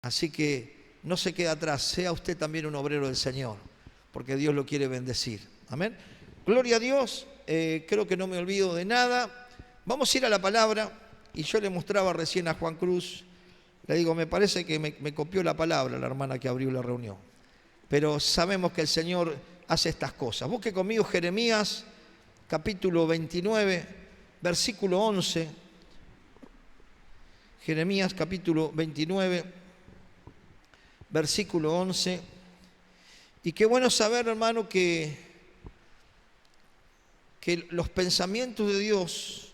Así que no se quede atrás, sea usted también un obrero del Señor, porque Dios lo quiere bendecir. Amén. Gloria a Dios, creo que no me olvido de nada. Vamos a ir a la palabra, y yo le mostraba recién a Juan Cruz, le digo, me parece que me copió la palabra la hermana que abrió la reunión. Pero sabemos que el Señor hace estas cosas. Busque conmigo Jeremías, capítulo 29, versículo 11. Jeremías, capítulo 29, versículo 11. Y qué bueno saber, hermano, que los pensamientos de Dios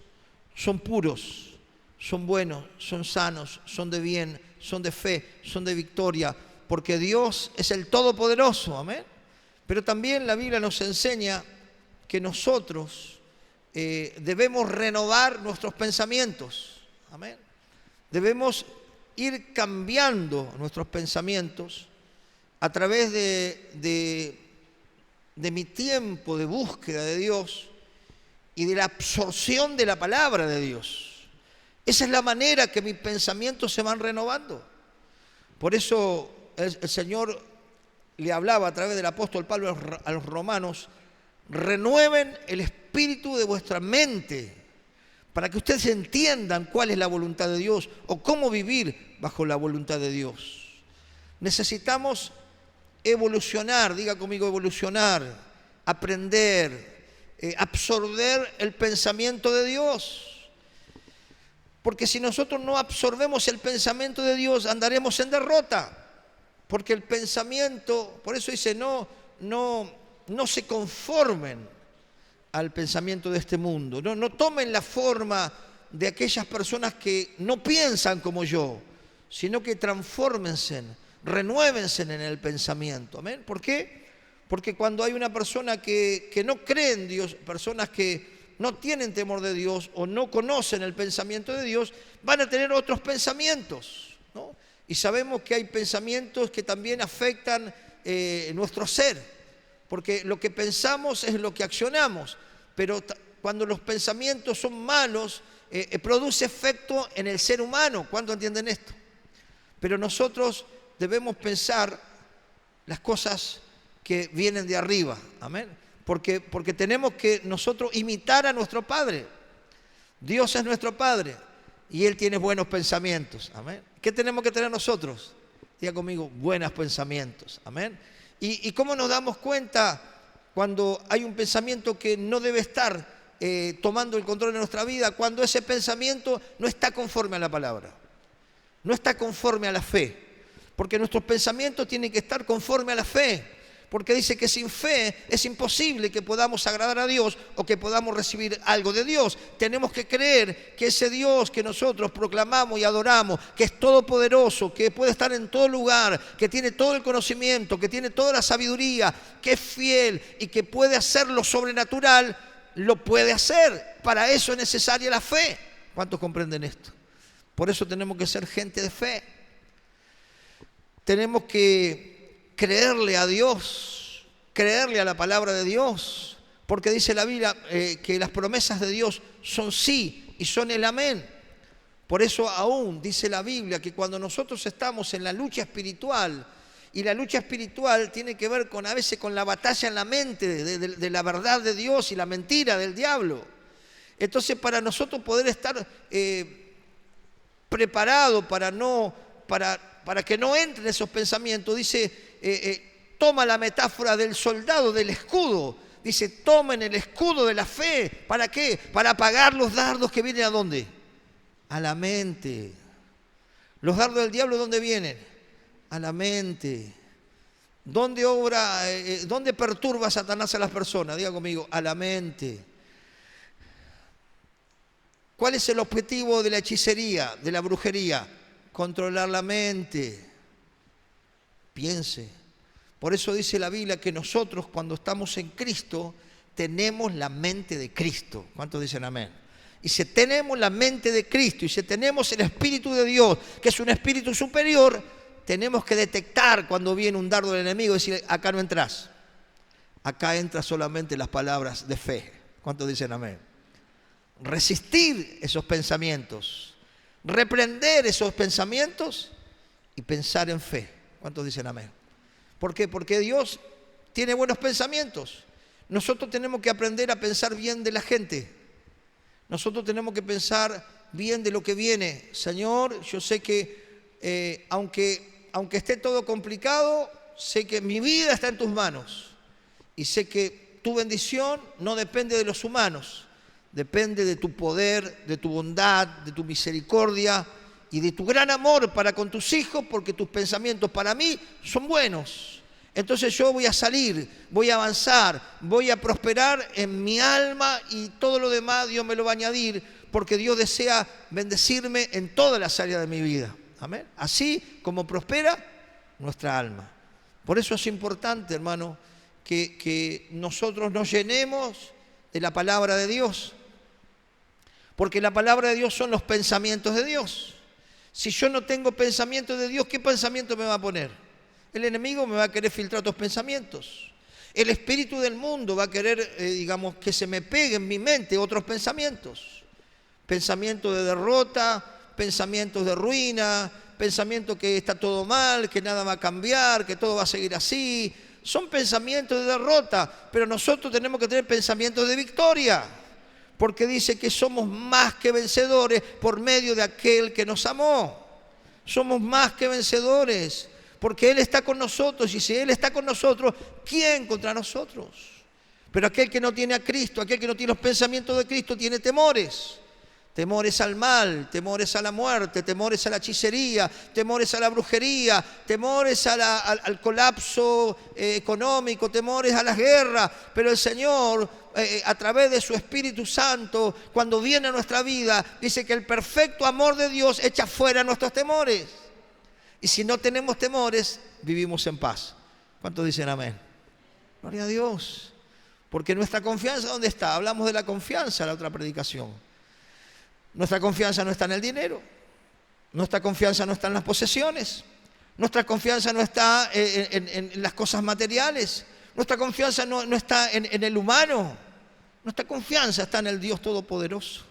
son puros, son buenos, son sanos, son de bien, son de fe, son de victoria, porque Dios es el Todopoderoso, amén. Pero también la Biblia nos enseña que nosotros debemos renovar nuestros pensamientos, amén. Debemos ir cambiando nuestros pensamientos a través de mi tiempo de búsqueda de Dios y de la absorción de la palabra de Dios. Esa es la manera que mis pensamientos se van renovando. Por eso el Señor le hablaba a través del apóstol Pablo a los romanos: renueven el espíritu de vuestra mente, para que ustedes entiendan cuál es la voluntad de Dios o cómo vivir bajo la voluntad de Dios. Necesitamos evolucionar, diga conmigo evolucionar, aprender, absorber el pensamiento de Dios. Porque si nosotros no absorbemos el pensamiento de Dios, andaremos en derrota. Porque el pensamiento, por eso dice, no se conformen al pensamiento de este mundo. No tomen la forma de aquellas personas que no piensan como yo, sino que transfórmense, renuévense en el pensamiento. ¿Amén? ¿Por qué? Porque cuando hay una persona que no cree en Dios, personas que no tienen temor de Dios o no conocen el pensamiento de Dios, van a tener otros pensamientos, ¿no? Y sabemos que hay pensamientos que también afectan nuestro ser, porque lo que pensamos es lo que accionamos, pero cuando los pensamientos son malos, produce efecto en el ser humano. ¿Cuántos entienden esto? Pero nosotros debemos pensar las cosas que vienen de arriba, amén, porque tenemos que nosotros imitar a nuestro Padre. Dios es nuestro Padre y Él tiene buenos pensamientos, amén. ¿Qué tenemos que tener nosotros? Diga conmigo, buenos pensamientos, amén. ¿Y cómo nos damos cuenta cuando hay un pensamiento que no debe estar tomando el control de nuestra vida? Cuando ese pensamiento no está conforme a la palabra, no está conforme a la fe, porque nuestros pensamientos tienen que estar conforme a la fe, porque dice que sin fe es imposible que podamos agradar a Dios o que podamos recibir algo de Dios. Tenemos que creer que ese Dios que nosotros proclamamos y adoramos, que es todopoderoso, que puede estar en todo lugar, que tiene todo el conocimiento, que tiene toda la sabiduría, que es fiel y que puede hacer lo sobrenatural, lo puede hacer. Para eso es necesaria la fe. ¿Cuántos comprenden esto? Por eso tenemos que ser gente de fe. Tenemos que creerle a Dios, creerle a la palabra de Dios, porque dice la Biblia que las promesas de Dios son sí y son el amén. Por eso aún dice la Biblia que cuando nosotros estamos en la lucha espiritual, y la lucha espiritual tiene que ver a veces con la batalla en la mente de la verdad de Dios y la mentira del diablo. Entonces, para nosotros poder estar preparados para que no entren esos pensamientos, dice, toma la metáfora del soldado, del escudo. Dice, tomen el escudo de la fe. ¿Para qué? Para apagar los dardos que vienen ¿a dónde? A la mente. Los dardos del diablo, ¿dónde vienen? A la mente. ¿Dónde obra, dónde perturba Satanás a las personas? Diga conmigo, a la mente. ¿Cuál es el objetivo de la hechicería, de la brujería? Controlar la mente. Piense. Por eso dice la Biblia que nosotros cuando estamos en Cristo tenemos la mente de Cristo. ¿Cuántos dicen amén? Y si tenemos la mente de Cristo y si tenemos el Espíritu de Dios, que es un espíritu superior, tenemos que detectar cuando viene un dardo del enemigo y decir, acá no entras. Acá entran solamente las palabras de fe. ¿Cuántos dicen amén? Resistir esos pensamientos, reprender esos pensamientos y pensar en fe. ¿Cuántos dicen amén? ¿Por qué? Porque Dios tiene buenos pensamientos. Nosotros tenemos que aprender a pensar bien de la gente. Nosotros tenemos que pensar bien de lo que viene. Señor, yo sé que aunque esté todo complicado, sé que mi vida está en tus manos. Y sé que tu bendición no depende de los humanos. Depende de tu poder, de tu bondad, de tu misericordia y de tu gran amor para con tus hijos, porque tus pensamientos para mí son buenos. Entonces yo voy a salir, voy a avanzar, voy a prosperar en mi alma y todo lo demás Dios me lo va a añadir, porque Dios desea bendecirme en todas las áreas de mi vida. Amén. Así como prospera nuestra alma. Por eso es importante, hermano, que nosotros nos llenemos de la palabra de Dios. Porque la palabra de Dios son los pensamientos de Dios. Si yo no tengo pensamientos de Dios, ¿qué pensamiento me va a poner? El enemigo me va a querer filtrar otros pensamientos. El espíritu del mundo va a querer, que se me pegue en mi mente otros pensamientos. Pensamientos de derrota, pensamientos de ruina, pensamientos que está todo mal, que nada va a cambiar, que todo va a seguir así. Son pensamientos de derrota, pero nosotros tenemos que tener pensamientos de victoria. Porque dice que somos más que vencedores por medio de aquel que nos amó. Somos más que vencedores porque Él está con nosotros. Y si Él está con nosotros, ¿quién contra nosotros? Pero aquel que no tiene a Cristo, aquel que no tiene los pensamientos de Cristo, tiene temores. Temores al mal, temores a la muerte, temores a la hechicería, temores a la brujería, temores al colapso económico, temores a las guerras. Pero el Señor, a través de su Espíritu Santo, cuando viene a nuestra vida, dice que el perfecto amor de Dios echa fuera nuestros temores. Y si no tenemos temores, vivimos en paz. ¿Cuántos dicen amén? Gloria a Dios. Porque nuestra confianza, ¿dónde está? Hablamos de la confianza en la otra predicación. Nuestra confianza no está en el dinero, nuestra confianza no está en las posesiones, nuestra confianza no está en las cosas materiales, nuestra confianza no está en el humano, nuestra confianza está en el Dios Todopoderoso,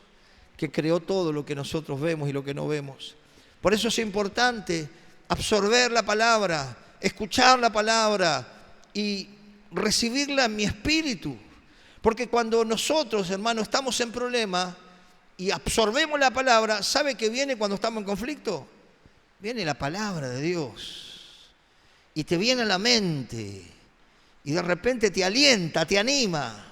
que creó todo lo que nosotros vemos y lo que no vemos. Por eso es importante absorber la palabra, escuchar la palabra y recibirla en mi espíritu, porque cuando nosotros, hermanos, estamos en problemas, y absorbemos la palabra, ¿sabe qué viene cuando estamos en conflicto? Viene la palabra de Dios y te viene a la mente y de repente te alienta, te anima,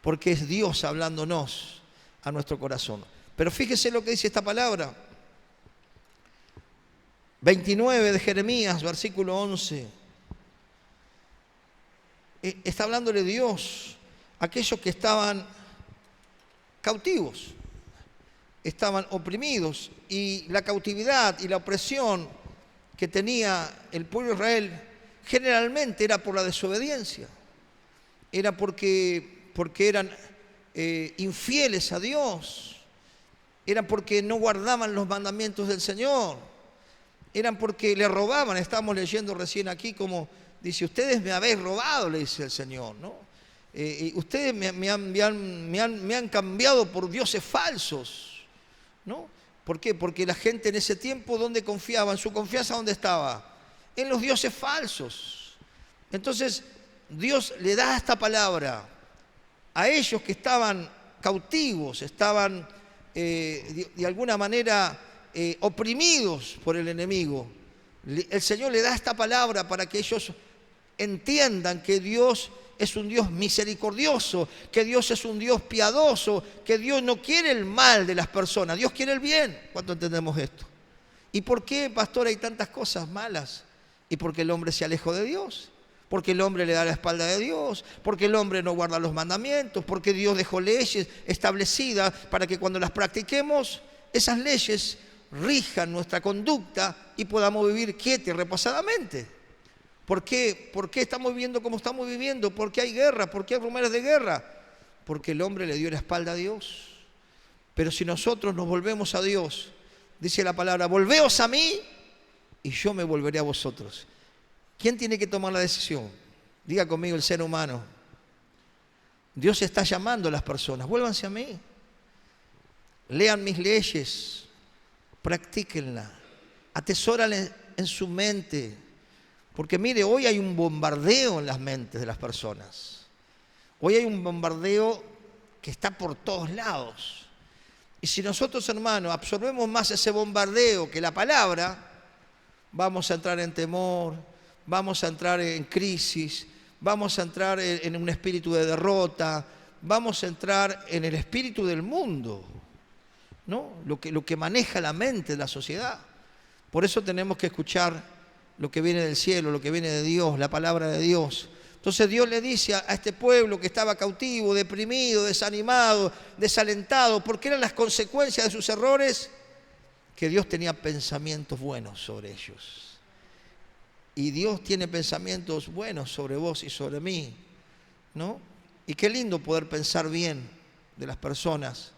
porque es Dios hablándonos a nuestro corazón. Pero fíjese lo que dice esta palabra. 29 de Jeremías, versículo 11. Está hablándole Dios a aquellos que estaban cautivos, estaban oprimidos, y la cautividad y la opresión que tenía el pueblo de Israel generalmente era por la desobediencia, era porque eran infieles a Dios, era porque no guardaban los mandamientos del Señor, eran porque le robaban. Estábamos leyendo recién aquí como dice, ustedes me habéis robado, le dice el Señor, ¿no? Ustedes me han cambiado por dioses falsos, ¿no? ¿Por qué? Porque la gente en ese tiempo, ¿dónde confiaban? ¿Su confianza dónde estaba? En los dioses falsos. Entonces, Dios le da esta palabra a ellos que estaban cautivos, estaban de alguna manera oprimidos por el enemigo. El Señor le da esta palabra para que ellos entiendan que Dios es un Dios misericordioso, que Dios es un Dios piadoso, que Dios no quiere el mal de las personas, Dios quiere el bien. ¿Cuánto entendemos esto? ¿Y por qué, pastor, hay tantas cosas malas? Y porque el hombre se alejó de Dios, porque el hombre le da la espalda a Dios, porque el hombre no guarda los mandamientos, porque Dios dejó leyes establecidas para que cuando las practiquemos, esas leyes rijan nuestra conducta y podamos vivir quietos y reposadamente. ¿Por qué estamos viviendo como estamos viviendo? ¿Por qué hay guerra? ¿Por qué hay rumores de guerra? Porque el hombre le dio la espalda a Dios. Pero si nosotros nos volvemos a Dios, dice la palabra, volveos a mí y yo me volveré a vosotros. ¿Quién tiene que tomar la decisión? Diga conmigo el ser humano. Dios está llamando a las personas, vuélvanse a mí. Lean mis leyes, practíquenla, atesórenla en su mente. Porque mire, hoy hay un bombardeo en las mentes de las personas. Hoy hay un bombardeo que está por todos lados. Y si nosotros, hermanos, absorbemos más ese bombardeo que la palabra, vamos a entrar en temor, vamos a entrar en crisis, vamos a entrar en un espíritu de derrota, vamos a entrar en el espíritu del mundo, ¿no? Lo que maneja la mente de la sociedad. Por eso tenemos que escuchar lo que viene del cielo, lo que viene de Dios, la palabra de Dios. Entonces Dios le dice a este pueblo que estaba cautivo, deprimido, desanimado, desalentado, porque eran las consecuencias de sus errores, que Dios tenía pensamientos buenos sobre ellos. Y Dios tiene pensamientos buenos sobre vos y sobre mí, ¿no? Y qué lindo poder pensar bien de las personas,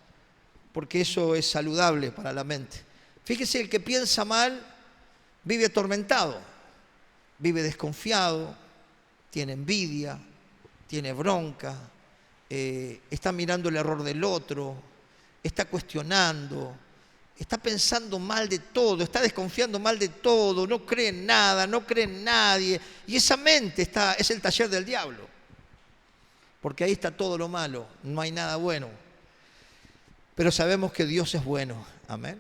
porque eso es saludable para la mente. Fíjese, el que piensa mal vive atormentado, vive desconfiado, tiene envidia, tiene bronca, está mirando el error del otro, está cuestionando, está pensando mal de todo, está desconfiando mal de todo, no cree en nada, no cree en nadie. Y esa mente es el taller del diablo, porque ahí está todo lo malo, no hay nada bueno. Pero sabemos que Dios es bueno, amén,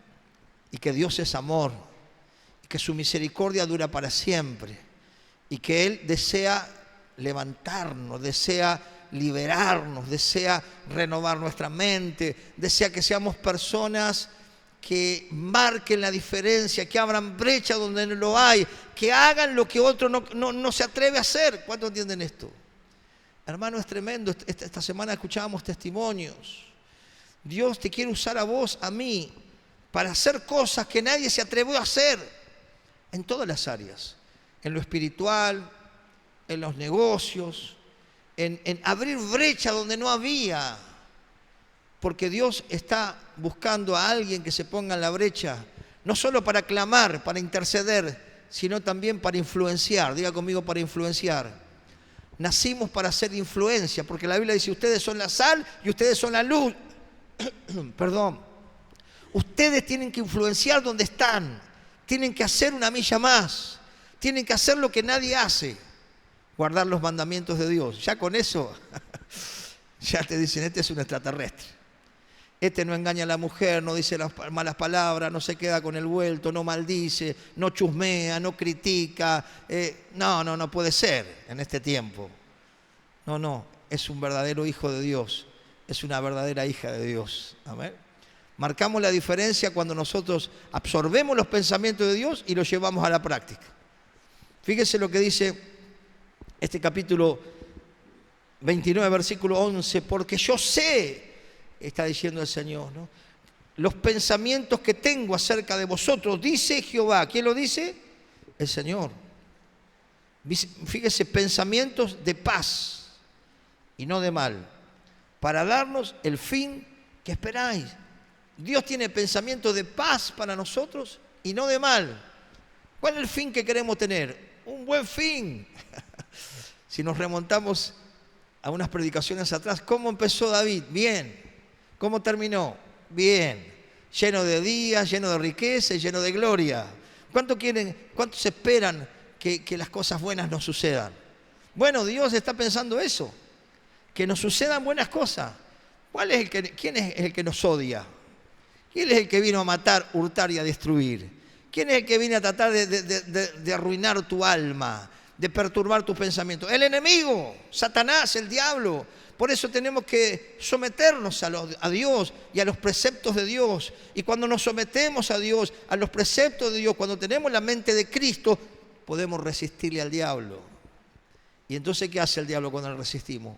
y que Dios es amor, y que su misericordia dura para siempre, y que Él desea levantarnos, desea liberarnos, desea renovar nuestra mente, desea que seamos personas que marquen la diferencia, que abran brecha donde no lo hay, que hagan lo que otro no se atreve a hacer. ¿Cuántos entienden esto? Hermano, es tremendo. Esta semana escuchábamos testimonios. Dios te quiere usar a vos, a mí, para hacer cosas que nadie se atrevió a hacer en todas las áreas, en lo espiritual, en los negocios, en abrir brecha donde no había, porque Dios está buscando a alguien que se ponga en la brecha, no solo para clamar, para interceder, sino también para influenciar. Diga conmigo, para influenciar. Nacimos para hacer influencia, porque la Biblia dice: ustedes son la sal y ustedes son la luz. Perdón. Ustedes tienen que influenciar donde están, tienen que hacer una milla más, tienen que hacer lo que nadie hace: guardar los mandamientos de Dios. Ya con eso, ya te dicen: este es un extraterrestre. Este no engaña a la mujer, no dice las malas palabras, no se queda con el vuelto, no maldice, no chusmea, no critica. No puede ser en este tiempo. No, es un verdadero hijo de Dios, es una verdadera hija de Dios. Amén. Marcamos la diferencia cuando nosotros absorbemos los pensamientos de Dios y los llevamos a la práctica. Fíjese lo que dice este capítulo 29, versículo 11, porque yo sé, está diciendo el Señor, ¿no?, los pensamientos que tengo acerca de vosotros, dice Jehová. ¿Quién lo dice? El Señor. Fíjese, pensamientos de paz y no de mal, para darnos el fin que esperáis. Dios tiene pensamientos de paz para nosotros y no de mal. ¿Cuál es el fin que queremos tener? Un buen fin. Si nos remontamos a unas predicaciones atrás, ¿cómo empezó David? Bien. ¿Cómo terminó? Bien. Lleno de días, lleno de riqueza y lleno de gloria. ¿Cuántos esperan que las cosas buenas nos sucedan? Bueno, Dios está pensando eso, que nos sucedan buenas cosas. ¿Quién es el que nos odia? ¿Quién es el que vino a matar, hurtar y a destruir? ¿Quién es el que viene a tratar de arruinar tu alma, de perturbar tus pensamientos? El enemigo, Satanás, el diablo. Por eso tenemos que someternos a Dios y a los preceptos de Dios. Y cuando nos sometemos a Dios, a los preceptos de Dios, cuando tenemos la mente de Cristo, podemos resistirle al diablo. ¿Y entonces qué hace el diablo cuando le resistimos?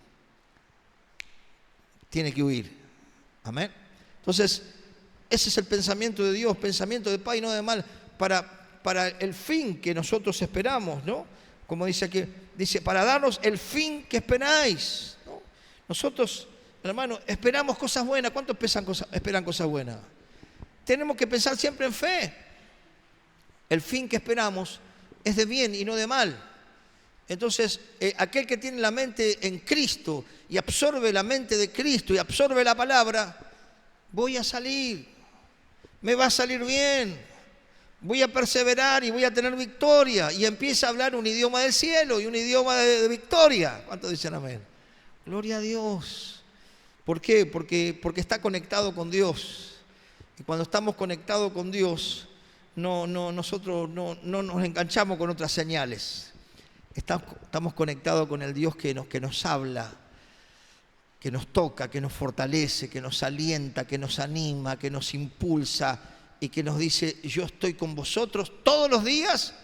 Tiene que huir. Amén. Entonces, ese es el pensamiento de Dios, pensamiento de paz y no de mal, para el fin que nosotros esperamos, ¿no? Como dice aquí, dice, para darnos el fin que esperáis, ¿no? Nosotros, hermano, esperamos cosas buenas. ¿Cuántos esperan cosas buenas? Tenemos que pensar siempre en fe. El fin que esperamos es de bien y no de mal. Entonces, aquel que tiene la mente en Cristo y absorbe la mente de Cristo y absorbe la palabra, voy a salir, me va a salir bien, voy a perseverar y voy a tener victoria. Y empieza a hablar un idioma del cielo y un idioma de victoria. ¿Cuántos dicen amén? Gloria a Dios. ¿Por qué? Porque está conectado con Dios. Y cuando estamos conectados con Dios, nosotros no nos enganchamos con otras señales. Estamos conectados con el Dios que nos habla, que nos toca, que nos fortalece, que nos alienta, que nos anima, que nos impulsa y que nos dice: yo estoy con vosotros todos los días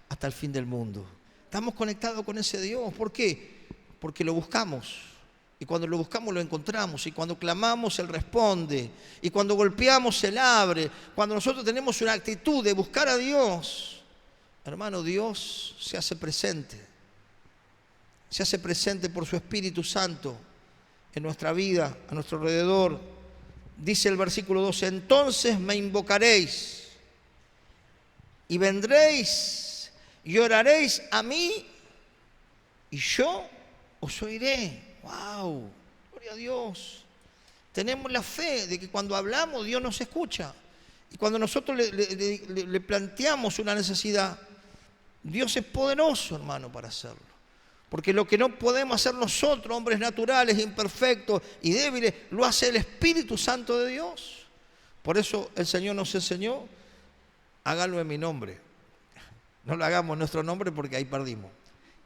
hasta el fin del mundo. Estamos conectados con ese Dios. ¿Por qué? Porque lo buscamos. Y cuando lo buscamos lo encontramos. Y cuando clamamos Él responde. Y cuando golpeamos Él abre. Cuando nosotros tenemos una actitud de buscar a Dios, hermano, Dios se hace presente. Se hace presente por su Espíritu Santo en nuestra vida, a nuestro alrededor. Dice el versículo 12: entonces me invocaréis y vendréis y oraréis a mí y yo os oiré. ¡Wow! Gloria a Dios. Tenemos la fe de que cuando hablamos Dios nos escucha. Y cuando nosotros le planteamos una necesidad, Dios es poderoso, hermano, para hacerlo. Porque lo que no podemos hacer nosotros, hombres naturales, imperfectos y débiles, lo hace el Espíritu Santo de Dios. Por eso el Señor nos enseñó: háganlo en mi nombre. No lo hagamos en nuestro nombre porque ahí perdimos.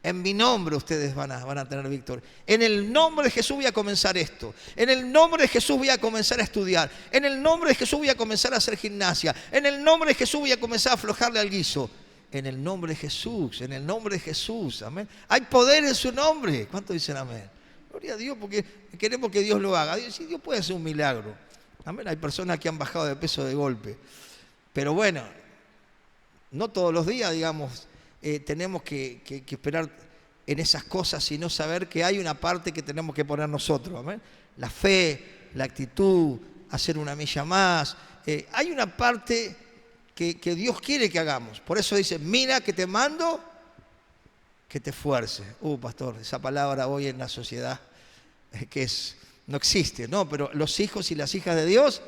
En mi nombre ustedes van a tener victoria. En el nombre de Jesús voy a comenzar esto. En el nombre de Jesús voy a comenzar a estudiar. En el nombre de Jesús voy a comenzar a hacer gimnasia. En el nombre de Jesús voy a comenzar a aflojarle al guiso. En el nombre de Jesús, en el nombre de Jesús, amén. Hay poder en su nombre. ¿Cuántos dicen amén? Gloria a Dios, porque queremos que Dios lo haga. Sí, Dios puede hacer un milagro. Amén. Hay personas que han bajado de peso de golpe. Pero bueno, no todos los días, digamos, tenemos que esperar en esas cosas, sino saber que hay una parte que tenemos que poner nosotros. Amén. La fe, la actitud, hacer una milla más. Hay una parte que Dios quiere que hagamos. Por eso dice: mira que te mando que te esfuerces. Pastor, esa palabra hoy en la sociedad no existe, ¿no? Pero los hijos y las hijas de Dios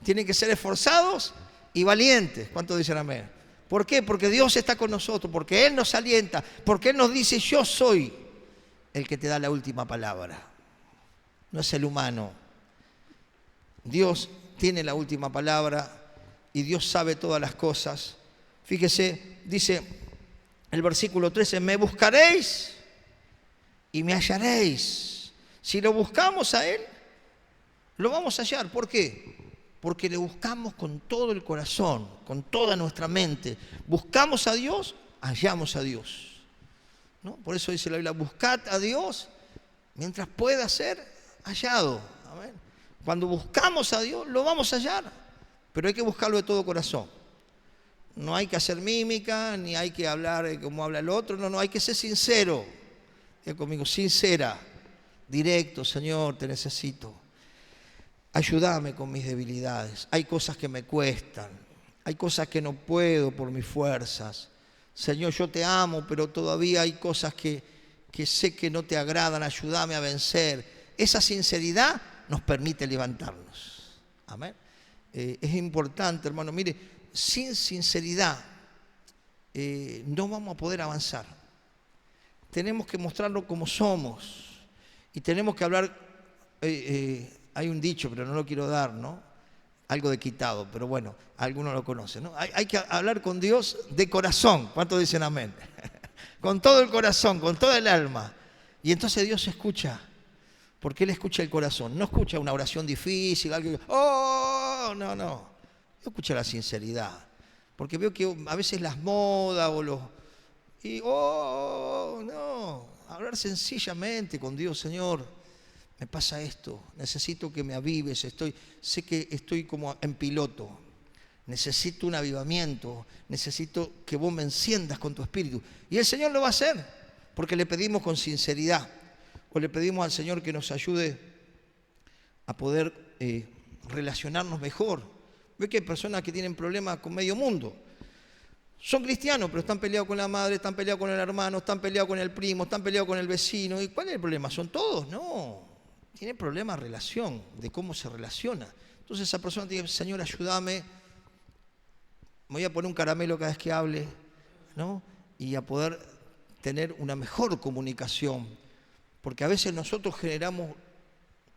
tienen que ser esforzados y valientes. ¿Cuántos dicen amén? ¿Por qué? Porque Dios está con nosotros, porque Él nos alienta, porque Él nos dice: yo soy el que te da la última palabra. No es el humano. Dios tiene la última palabra. Y Dios sabe todas las cosas. Fíjese, dice el versículo 13: me buscaréis y me hallaréis. Si lo buscamos a Él, lo vamos a hallar. ¿Por qué? Porque le buscamos con todo el corazón, con toda nuestra mente. Buscamos a Dios, hallamos a Dios, ¿no? Por eso dice la Biblia: buscad a Dios mientras pueda ser hallado. Amén. Cuando buscamos a Dios, lo vamos a hallar. Pero hay que buscarlo de todo corazón. No hay que hacer mímica, ni hay que hablar como habla el otro. No, hay que ser sincero. Diga conmigo: sincera, directo. Señor, te necesito. Ayúdame con mis debilidades. Hay cosas que me cuestan. Hay cosas que no puedo por mis fuerzas. Señor, yo te amo, pero todavía hay cosas que sé que no te agradan. Ayúdame a vencer. Esa sinceridad nos permite levantarnos. Amén. Es importante, hermano. Mire, sin sinceridad no vamos a poder avanzar. Tenemos que mostrarlo como somos. Y tenemos que hablar, hay un dicho, pero no lo quiero dar, ¿no? Algo de quitado, pero bueno, algunos lo conocen, ¿no? Hay que hablar con Dios de corazón. ¿Cuántos dicen amén? Con todo el corazón, con toda el alma. Y entonces Dios escucha. Porque Él escucha el corazón. No escucha una oración difícil, alguien, no. Dios escucha la sinceridad. Porque veo que a veces las modas hablar sencillamente con Dios. Señor, me pasa esto, necesito que me avives, sé que estoy como en piloto, necesito un avivamiento, necesito que vos me enciendas con tu espíritu. Y el Señor lo va a hacer, porque le pedimos con sinceridad. O le pedimos al Señor que nos ayude a poder relacionarnos mejor. Ve que hay personas que tienen problemas con medio mundo. Son cristianos, pero están peleados con la madre, están peleados con el hermano, están peleados con el primo, están peleados con el vecino. ¿Y cuál es el problema? ¿Son todos? No. Tienen problemas de relación, de cómo se relaciona. Entonces esa persona dice: Señor, ayúdame me voy a poner un caramelo cada vez que hable, ¿no? Y a poder tener una mejor comunicación. Porque a veces nosotros generamos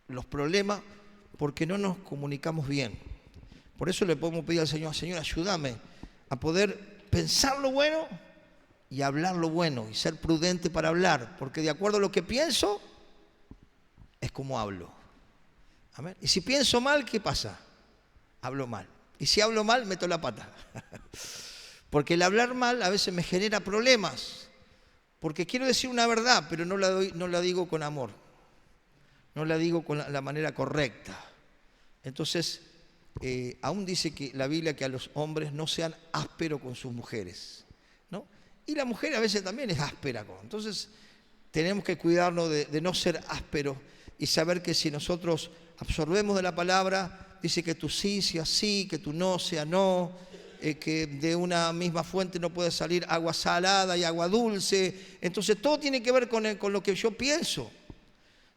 los problemas porque no nos comunicamos bien. Por eso le podemos pedir al Señor, Señor, ayúdame a poder pensar lo bueno y hablar lo bueno y ser prudente para hablar, porque de acuerdo a lo que pienso es como hablo. Amén. Y si pienso mal, ¿qué pasa? Hablo mal. Y si hablo mal, meto la pata. Porque el hablar mal a veces me genera problemas, porque quiero decir una verdad, pero no la digo con amor, no la digo con la manera correcta. Entonces, aún dice que la Biblia que a los hombres no sean ásperos con sus mujeres, ¿no? Y la mujer a veces también es áspera. Entonces, tenemos que cuidarnos de no ser ásperos y saber que si nosotros absorbemos de la palabra, dice que tu sí sea sí, que tu no sea no, que de una misma fuente no puede salir agua salada y agua dulce. Entonces, todo tiene que ver con lo que yo pienso.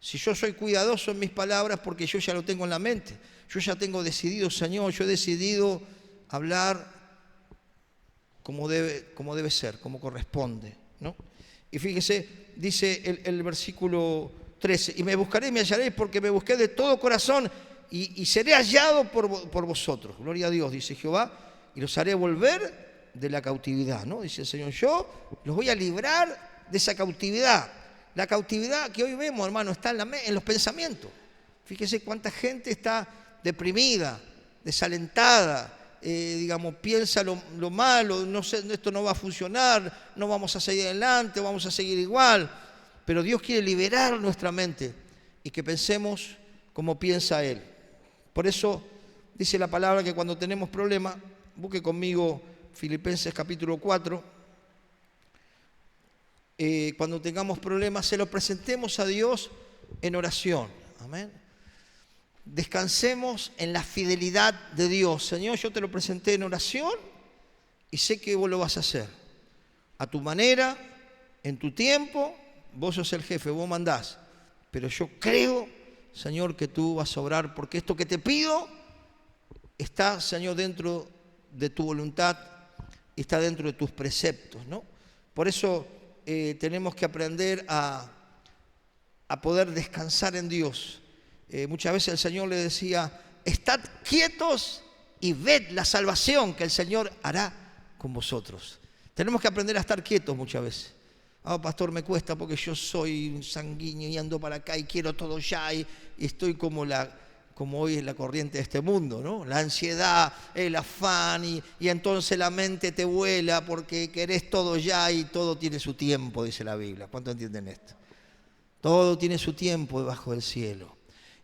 Si yo soy cuidadoso en mis palabras, porque yo ya lo tengo en la mente. Yo ya tengo decidido, Señor, yo he decidido hablar como debe ser, como corresponde, ¿no? Y fíjese, dice el versículo 13, y me buscaré y me hallaréis porque me busqué de todo corazón y seré hallado por vosotros. Gloria a Dios, dice Jehová, y los haré volver de la cautividad, ¿no? Dice el Señor, yo los voy a librar de esa cautividad. La cautividad que hoy vemos, hermano, está en los pensamientos. Fíjese cuánta gente está deprimida, desalentada, piensa lo malo, no sé, esto no va a funcionar, no vamos a seguir adelante, vamos a seguir igual. Pero Dios quiere liberar nuestra mente y que pensemos como piensa Él. Por eso dice la palabra que cuando tenemos problemas, busque conmigo Filipenses capítulo 4, cuando tengamos problemas, se lo presentemos a Dios en oración. Amén. Descansemos en la fidelidad de Dios. Señor, yo te lo presenté en oración y sé que vos lo vas a hacer. A tu manera, en tu tiempo, vos sos el jefe, vos mandás. Pero yo creo, Señor, que tú vas a obrar, porque esto que te pido está, Señor, dentro de tu voluntad y está dentro de tus preceptos, ¿no? Por eso tenemos que aprender a poder descansar en Dios. Muchas veces el Señor le decía, estad quietos y ved la salvación que el Señor hará con vosotros. Tenemos que aprender a estar quietos muchas veces. Pastor, me cuesta porque yo soy un sanguíneo y ando para acá y quiero todo ya y estoy como hoy es la corriente de este mundo, ¿no? La ansiedad, el afán y entonces la mente te vuela porque querés todo ya y todo tiene su tiempo, dice la Biblia. ¿Cuántos entienden esto? Todo tiene su tiempo debajo del cielo.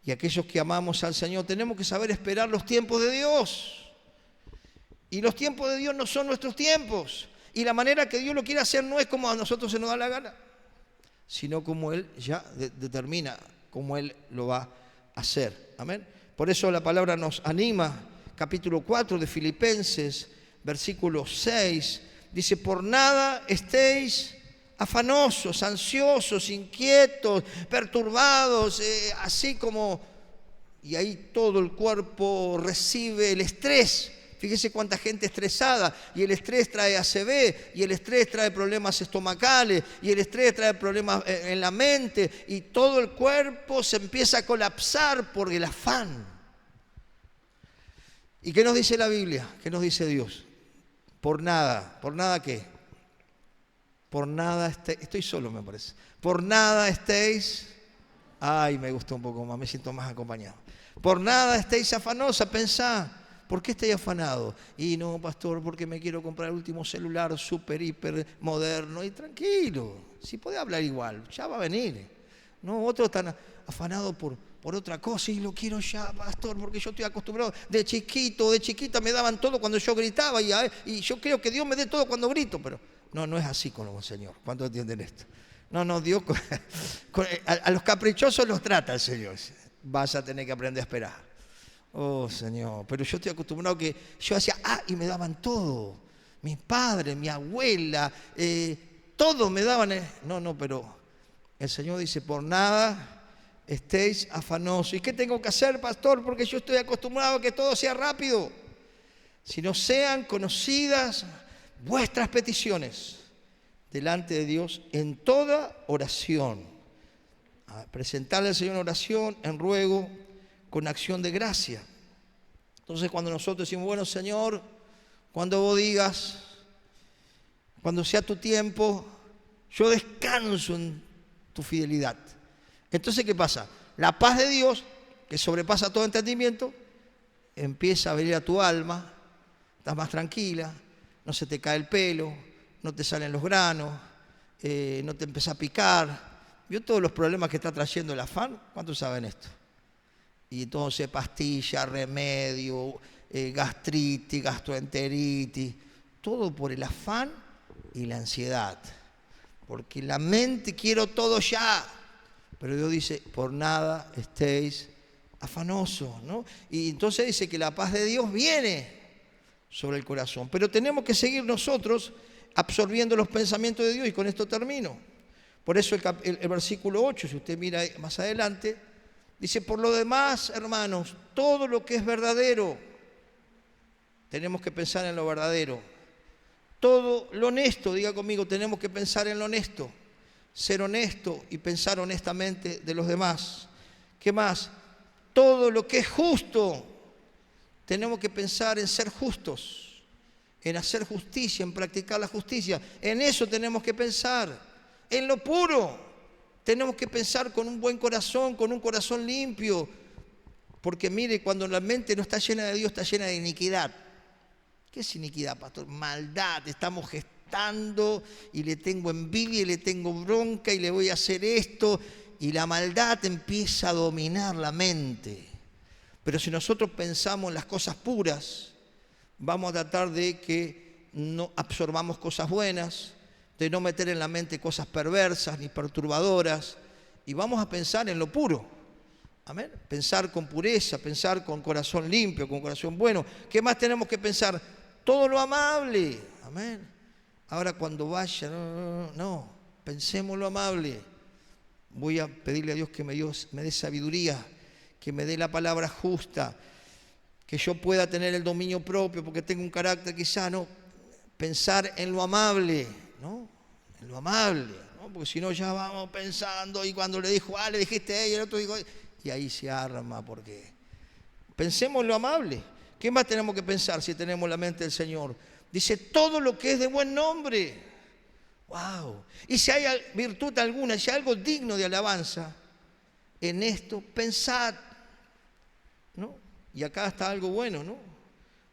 Y aquellos que amamos al Señor tenemos que saber esperar los tiempos de Dios. Y los tiempos de Dios no son nuestros tiempos. Y la manera que Dios lo quiere hacer no es como a nosotros se nos da la gana, sino como Él ya determina cómo Él lo va a hacer. Amén. Por eso la palabra nos anima. Capítulo 4 de Filipenses, versículo 6, dice, por nada estéis afanosos, ansiosos, inquietos, perturbados, así como, y ahí todo el cuerpo recibe el estrés. Fíjese cuánta gente estresada, y el estrés trae ACV, y el estrés trae problemas estomacales, y el estrés trae problemas en la mente, y todo el cuerpo se empieza a colapsar por el afán. ¿Y qué nos dice la Biblia? ¿Qué nos dice Dios? ¿Por nada qué? Por nada estoy solo me parece. Por nada estéis, me gustó un poco más, me siento más acompañado. Por nada estéis afanosa, pensá. ¿Por qué estoy afanado? Y no, pastor, porque me quiero comprar el último celular súper, hiper moderno. Y tranquilo, si podés hablar igual, ya va a venir. No, otros están afanados por otra cosa y lo quiero ya, pastor, porque yo estoy acostumbrado. De chiquita me daban todo cuando yo gritaba y yo creo que Dios me dé todo cuando grito, pero no es así con el Señor. ¿Cuántos entienden esto? No, Dios a los caprichosos los trata el Señor. Vas a tener que aprender a esperar. Oh, Señor, pero yo estoy acostumbrado que yo hacía, y me daban todo. Mi padre, mi abuela, todo me daban. No, pero el Señor dice, por nada estéis afanosos. ¿Y qué tengo que hacer, pastor? Porque yo estoy acostumbrado a que todo sea rápido. sino sean conocidas vuestras peticiones delante de Dios en toda oración. A presentarle al Señor en oración, en ruego, con acción de gracia. Entonces cuando nosotros decimos, bueno Señor, cuando vos digas, cuando sea tu tiempo, yo descanso en tu fidelidad. Entonces, ¿qué pasa? La paz de Dios, que sobrepasa todo entendimiento, empieza a venir a tu alma, estás más tranquila, no se te cae el pelo, no te salen los granos, no te empieza a picar. ¿Vio todos los problemas que está trayendo el afán? ¿Cuántos saben esto? Y entonces pastillas, remedio, gastritis, gastroenteritis, todo por el afán y la ansiedad. Porque la mente quiero todo ya. Pero Dios dice, por nada estéis afanosos, ¿no? Y entonces dice que la paz de Dios viene sobre el corazón. Pero tenemos que seguir nosotros absorbiendo los pensamientos de Dios. Y con esto termino. Por eso el versículo 8, si usted mira más adelante, dice, por lo demás, hermanos, todo lo que es verdadero, tenemos que pensar en lo verdadero. Todo lo honesto, diga conmigo, tenemos que pensar en lo honesto. Ser honesto y pensar honestamente de los demás. ¿Qué más? Todo lo que es justo, tenemos que pensar en ser justos, en hacer justicia, en practicar la justicia. En eso tenemos que pensar. En lo puro, tenemos que pensar con un buen corazón, con un corazón limpio. Porque mire, cuando la mente no está llena de Dios, está llena de iniquidad. ¿Qué es iniquidad, pastor? Maldad. Estamos gestando y le tengo envidia y le tengo bronca y le voy a hacer esto. Y la maldad empieza a dominar la mente. Pero si nosotros pensamos en las cosas puras, vamos a tratar de que no absorbamos cosas buenas, de no meter en la mente cosas perversas ni perturbadoras, y vamos a pensar en lo puro. Amén. Pensar con pureza, pensar con corazón limpio, con corazón bueno. ¿Qué más tenemos que pensar? Todo lo amable. Amén. Ahora cuando vaya, no, pensemos lo amable. Voy a pedirle a Dios que me dé sabiduría, que me dé la palabra justa, que yo pueda tener el dominio propio, porque tengo un carácter quizá, no. Pensar en lo amable, ¿no? En lo amable, ¿no? Porque si no ya vamos pensando, y cuando le dijo, le dijiste a ella, el otro dijo, y ahí se arma, porque pensemos en lo amable. ¿Qué más tenemos que pensar si tenemos la mente del Señor? Dice, todo lo que es de buen nombre. ¡Wow! Y si hay virtud alguna, si hay algo digno de alabanza, en esto pensad, ¿no? Y acá está algo bueno, ¿no?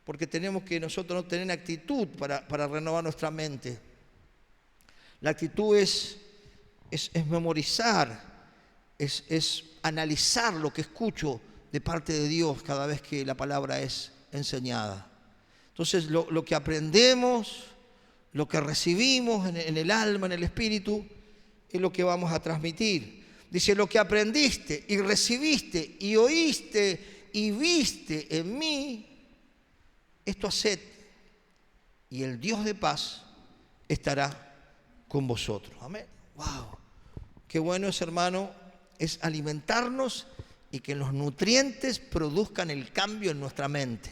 Porque tenemos que nosotros no tener actitud para renovar nuestra mente. La actitud es memorizar, es analizar lo que escucho de parte de Dios cada vez que la palabra es enseñada. Entonces lo que aprendemos, lo que recibimos en el alma, en el espíritu, es lo que vamos a transmitir. Dice, lo que aprendiste y recibiste y oíste y viste en mí, esto haced, y el Dios de paz estará con vosotros. Amén. Wow. Qué bueno es, hermano, es alimentarnos y que los nutrientes produzcan el cambio en nuestra mente.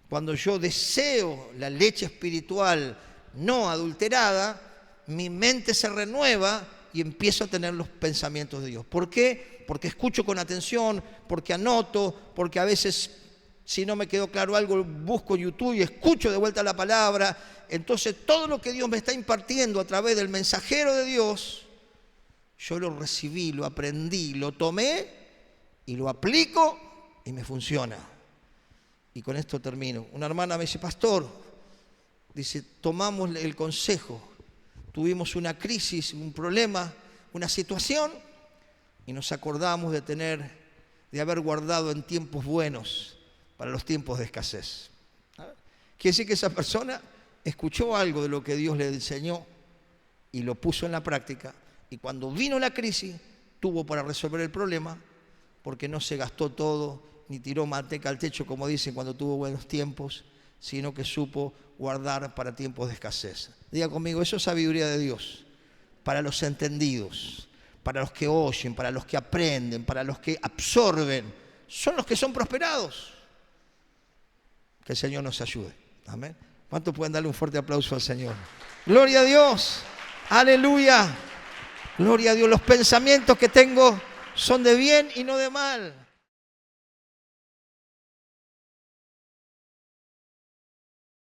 Cuando yo deseo la leche espiritual no adulterada, mi mente se renueva y empiezo a tener los pensamientos de Dios. ¿Por qué? Porque escucho con atención, porque anoto, porque a veces, si no me quedó claro algo, busco YouTube y escucho de vuelta la palabra. Entonces, todo lo que Dios me está impartiendo a través del mensajero de Dios, yo lo recibí, lo aprendí, lo tomé y lo aplico y me funciona. Y con esto termino. Una hermana me dice, pastor, dice, tomamos el consejo, tuvimos una crisis, un problema, una situación, y nos acordamos de haber guardado en tiempos buenos para los tiempos de escasez. Quiere decir que esa persona escuchó algo de lo que Dios le enseñó y lo puso en la práctica, y cuando vino la crisis tuvo para resolver el problema, porque no se gastó todo ni tiró manteca al techo, como dicen, cuando tuvo buenos tiempos, sino que supo guardar para tiempos de escasez. Diga conmigo, eso es sabiduría de Dios, para los entendidos, para los que oyen, para los que aprenden, para los que absorben, son los que son prosperados. Que el Señor nos ayude. Amén. ¿Cuántos pueden darle un fuerte aplauso al Señor? Gloria a Dios. Aleluya. Gloria a Dios. Los pensamientos que tengo son de bien y no de mal.